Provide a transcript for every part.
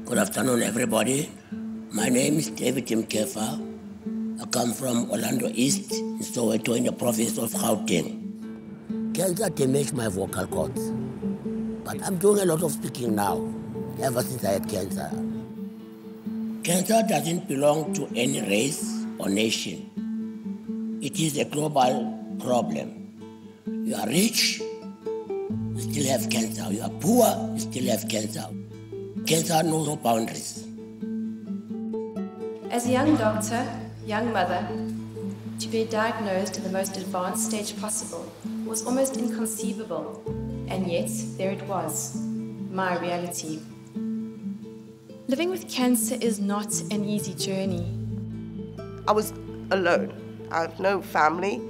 Good afternoon, everybody. My name is David Mkefa. I come from Orlando East, in Soweto, in the province of Gauteng. Cancer damaged my vocal cords, but I'm doing a lot of speaking now, ever since I had cancer. Cancer doesn't belong to any race or nation. It is a global problem. You are rich, you still have cancer. You are poor, you still have cancer. Cancer knows no boundaries. As a young doctor, young mother, to be diagnosed at the most advanced stage possible was almost inconceivable. And yet, there it was, my reality. Living with cancer is not an easy journey. I was alone. I have no family.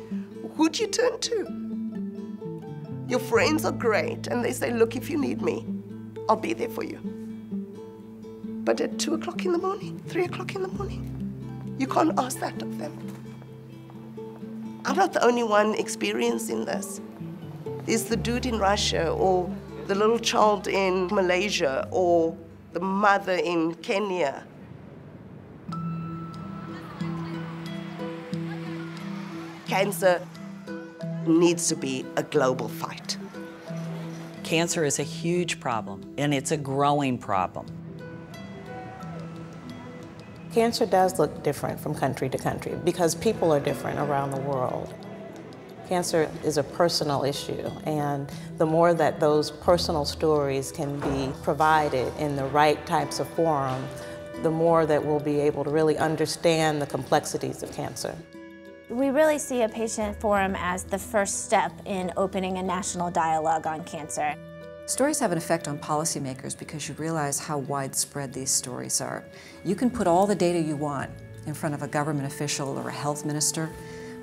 Who'd you turn to? Your friends are great, and they say, look, if you need me, I'll be there for you. But at 2 o'clock in the morning, 3 o'clock in the morning, you can't ask that of them. I'm not the only one experiencing this. There's the dude in Russia, or the little child in Malaysia, or the mother in Kenya. Cancer needs to be a global fight. Cancer is a huge problem, and it's a growing problem. Cancer does look different from country to country because people are different around the world. Cancer is a personal issue, and the more that those personal stories can be provided in the right types of forum, the more that we'll be able to really understand the complexities of cancer. We really see a patient forum as the first step in opening a national dialogue on cancer. Stories have an effect on policymakers because you realize how widespread these stories are. You can put all the data you want in front of a government official or a health minister,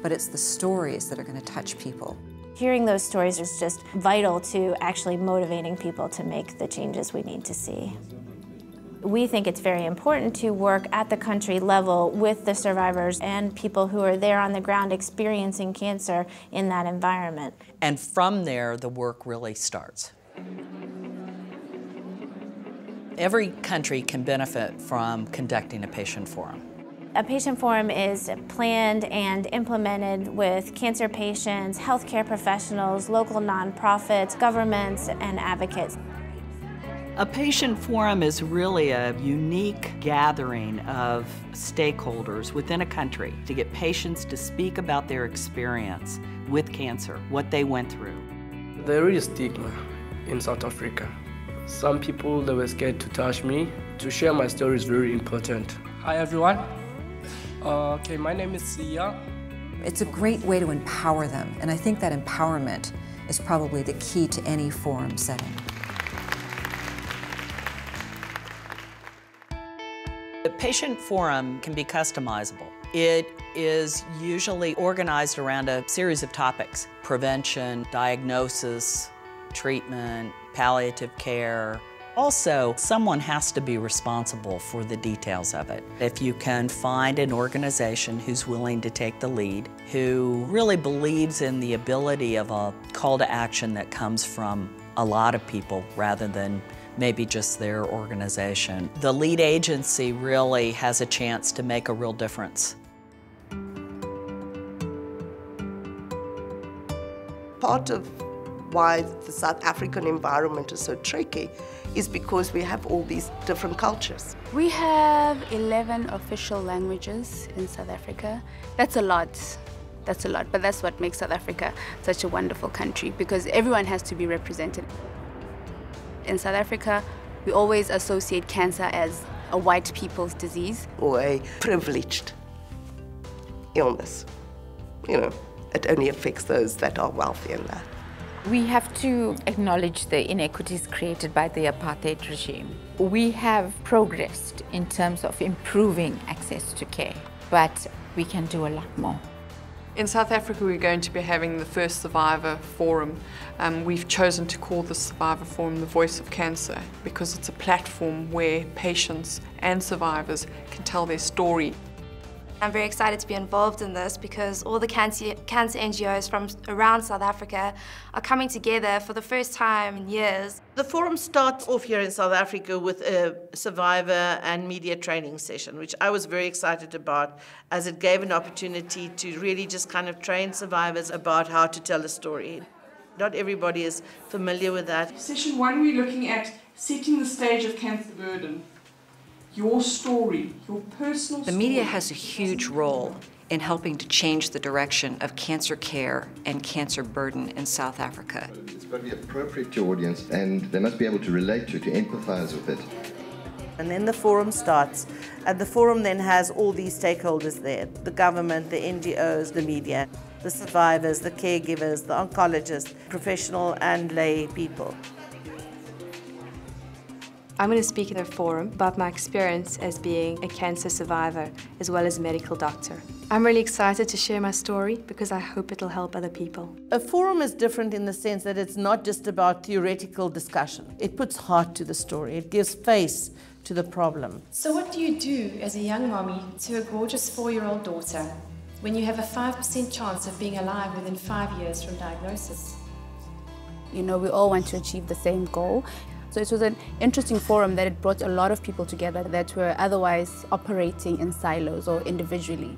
but it's the stories that are going to touch people. Hearing those stories is just vital to actually motivating people to make the changes we need to see. We think it's very important to work at the country level with the survivors and people who are there on the ground experiencing cancer in that environment. And from there, the work really starts. Every country can benefit from conducting a patient forum. A patient forum is planned and implemented with cancer patients, healthcare professionals, local nonprofits, governments, and advocates. A patient forum is really a unique gathering of stakeholders within a country to get patients to speak about their experience with cancer, what they went through. There is stigma in South Africa. Some people, they were scared to touch me. To share my story is very important. Hi everyone. My name is Sia. It's a great way to empower them, and I think that empowerment is probably the key to any forum setting. The patient forum can be customizable. It is usually organized around a series of topics: prevention, diagnosis, treatment, palliative care. Also, someone has to be responsible for the details of it. If you can find an organization who's willing to take the lead, who really believes in the ability of a call to action that comes from a lot of people rather than maybe just their organization, the lead agency really has a chance to make a real difference. Part of why the South African environment is so tricky is because we have all these different cultures. We have 11 official languages in South Africa. That's a lot. That's a lot, but that's what makes South Africa such a wonderful country, because everyone has to be represented. In South Africa, we always associate cancer as a white people's disease. Or a privileged illness. You know, it only affects those that are wealthy and that. We have to acknowledge the inequities created by the apartheid regime. We have progressed in terms of improving access to care, but we can do a lot more. In South Africa, we're going to be having the first Survivor Forum. We've chosen to call the Survivor Forum the Voice of Cancer because it's a platform where patients and survivors can tell their story. I'm very excited to be involved in this because all the cancer NGOs from around South Africa are coming together for the first time in years. The forum starts off here in South Africa with a survivor and media training session, which I was very excited about, as it gave an opportunity to really just kind of train survivors about how to tell a story. Not everybody is familiar with that. Session 1, we're looking at setting the stage of cancer burden. Your story, your personal story. The media has a huge role in helping to change the direction of cancer care and cancer burden in South Africa. It's got to be appropriate to your audience, and they must be able to relate to it, to empathize with it. And then the forum starts, and the forum then has all these stakeholders there: the government, the NGOs, the media, the survivors, the caregivers, the oncologists, professional and lay people. I'm going to speak at a forum about my experience as being a cancer survivor as well as a medical doctor. I'm really excited to share my story because I hope it'll help other people. A forum is different in the sense that it's not just about theoretical discussion. It puts heart to the story. It gives face to the problem. So what do you do as a young mommy to a gorgeous 4-year-old daughter when you have a 5% chance of being alive within 5 years from diagnosis? You know, we all want to achieve the same goal. So it was an interesting forum that it brought a lot of people together that were otherwise operating in silos or individually.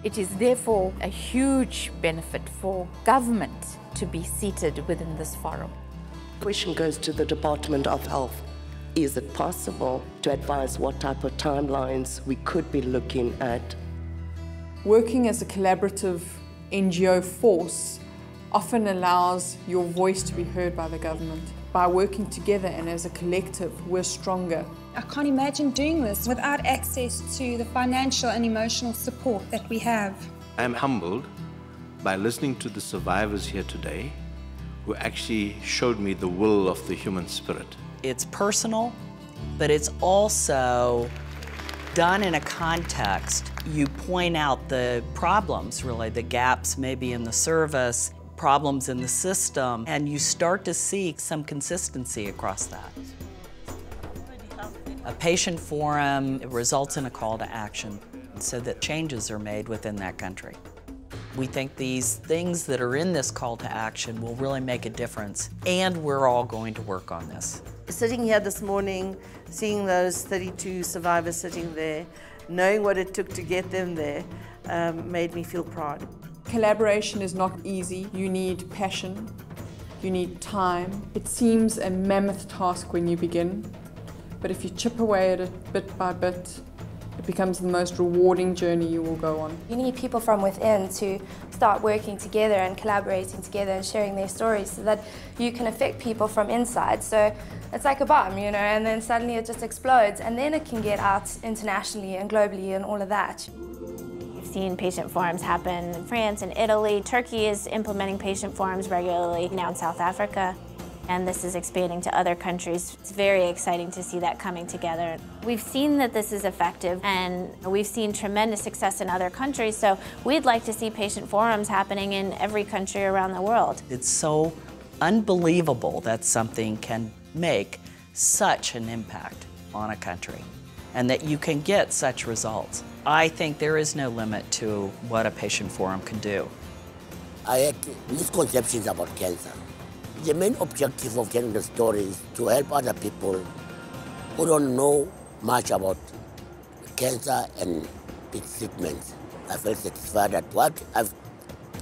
It is therefore a huge benefit for government to be seated within this forum. The question goes to the Department of Health. Is it possible to advise what type of timelines we could be looking at? Working as a collaborative NGO force often allows your voice to be heard by the government. By working together and as a collective, we're stronger. I can't imagine doing this without access to the financial and emotional support that we have. I'm humbled by listening to the survivors here today who actually showed me the will of the human spirit. It's personal, but it's also done in a context. You point out the problems, really, the gaps maybe in the service, problems in the system, and you start to see some consistency across that. A patient forum results in a call to action so that changes are made within that country. We think these things that are in this call to action will really make a difference, and we're all going to work on this. Sitting here this morning, seeing those 32 survivors sitting there, knowing what it took to get them there, made me feel proud. Collaboration is not easy. You need passion, you need time. It seems a mammoth task when you begin, but if you chip away at it bit by bit, it becomes the most rewarding journey you will go on. You need people from within to start working together and collaborating together and sharing their stories so that you can affect people from inside. So it's like a bomb, you know, and then suddenly it just explodes, and then it can get out internationally and globally and all of that. We've seen patient forums happen in France and Italy. Turkey is implementing patient forums regularly now in South Africa, and this is expanding to other countries. It's very exciting to see that coming together. We've seen that this is effective, and we've seen tremendous success in other countries, so we'd like to see patient forums happening in every country around the world. It's so unbelievable that something can make such an impact on a country and that you can get such results. I think there is no limit to what a patient forum can do. I had misconceptions about cancer. The main objective of telling the story is to help other people who don't know much about cancer and its treatments. I felt satisfied that what I've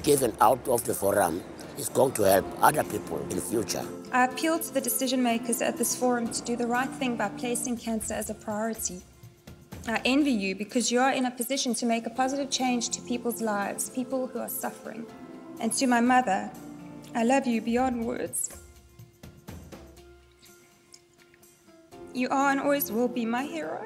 given out of the forum is going to help other people in the future. I appeal to the decision makers at this forum to do the right thing by placing cancer as a priority. I envy you because you are in a position to make a positive change to people's lives, people who are suffering. And to my mother, I love you beyond words. You are and always will be my hero.